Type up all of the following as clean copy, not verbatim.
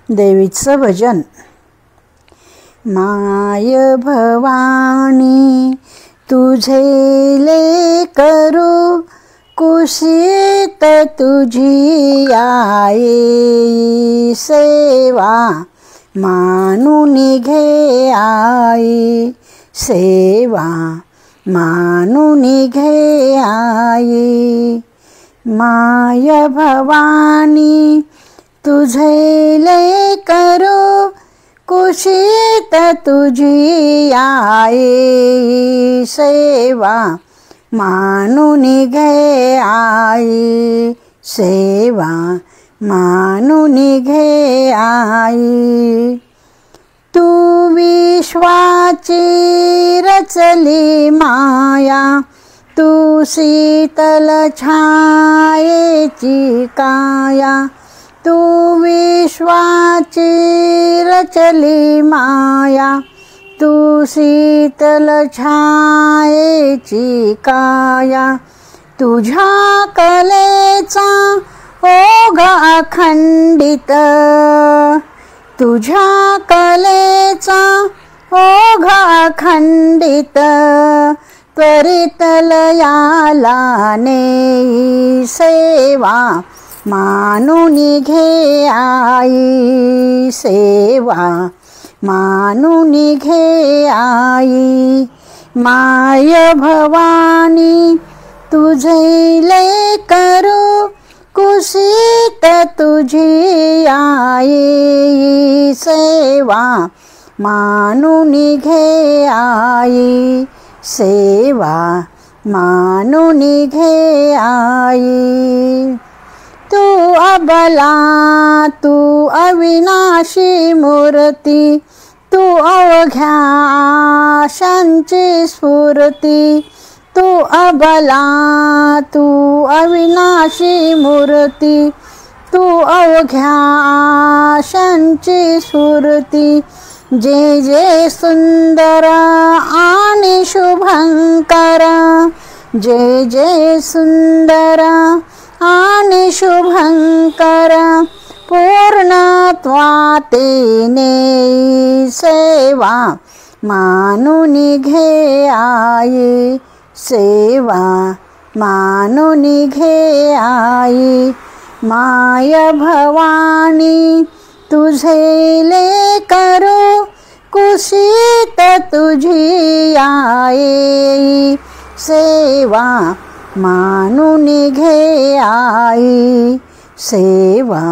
देवीचं भजन. माय भवानी तुझे लेकरू कुशीत तुझी आई सेवा मानून घे आई सेवा मानून घे आई. माय भवानी तुझे लेकरू कुशीत तुझी आई सेवा मानून घे आई सेवा मानून घे आई. तू विश्वाची रचली माया तू शीतल छायेची काया. तू विश्वाची रचली माया तू शीतल छायेची काया. तुझ्या कलेचा ओघ अखंडित तुझ्या कलेचा ओघ अखंडित त्वरित लयाला नेई सेवा मानून घे आई सेवा मानून घे आई. माय भवानी तुझे लेकरू कुशीत तुझी आई सेवा मानून घे आई सेवा मानून घे आई. तू अबला तू अविनाशी मूर्ती तू अवघ्या आशांची स्फूर्ती. तू अबला तू अविनाशी मूर्ती तू अवघ्या आशांची स्फूर्ती. जे जे सुंदर आणि शुभंकर जे जे सुंदर आणि शुभंकर पूर्णत्वाते नेई सेवा मानून घे आई सेवा मानून घे आई. माय भवानी तुझे लेकरू कुशीत तुझी आई सेवा मानून घे आई सेवा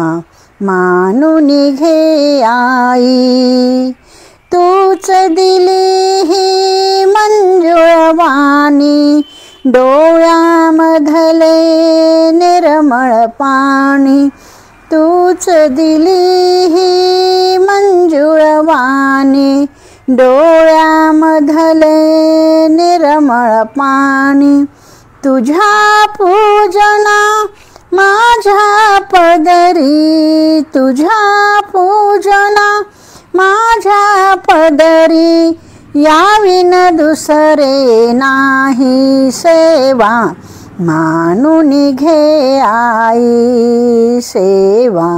मानून घे आई. तूच दिली ही मंजुळवाणी डोळ्यामधले निर्मळ पाणी. तूच दिली ही मंजुळवाणी डोळ्यामधले निर्मळ पाणी. तुझ्या पूजना माझ्या पदरी तुझ्या पूजना माझ्या पदरी याविन दुसरे नाही सेवा मानून घे आई सेवा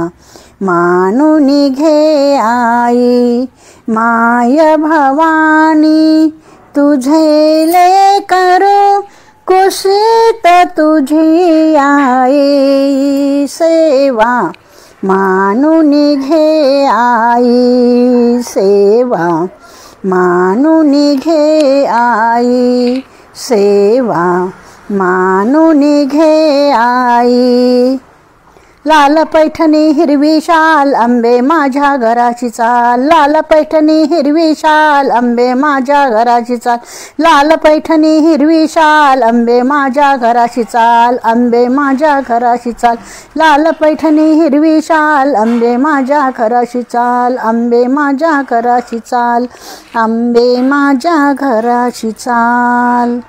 मानून घे आई. माय भवानी तुझे लेकरू कुशीत तुझी आई सेवा मानून घे आई सेवा मानून घे आई सेवा मानून घे आई. लाल पैठणी हिरवी शाल अंबे माझ्या घराची चाल लाल पैठणी हिरवी शाल अंबे माझ्या घराची चाल लाल पैठणी हिरवी शाल अंबे माझ्या घराची चाल अंबे माझ्या घराची चाल लाल पैठणी हिरवी शाल अंबे माझ्या घराची चाल अंबे माझ्या घराची चाल अंबे माझ्या घराची चाल.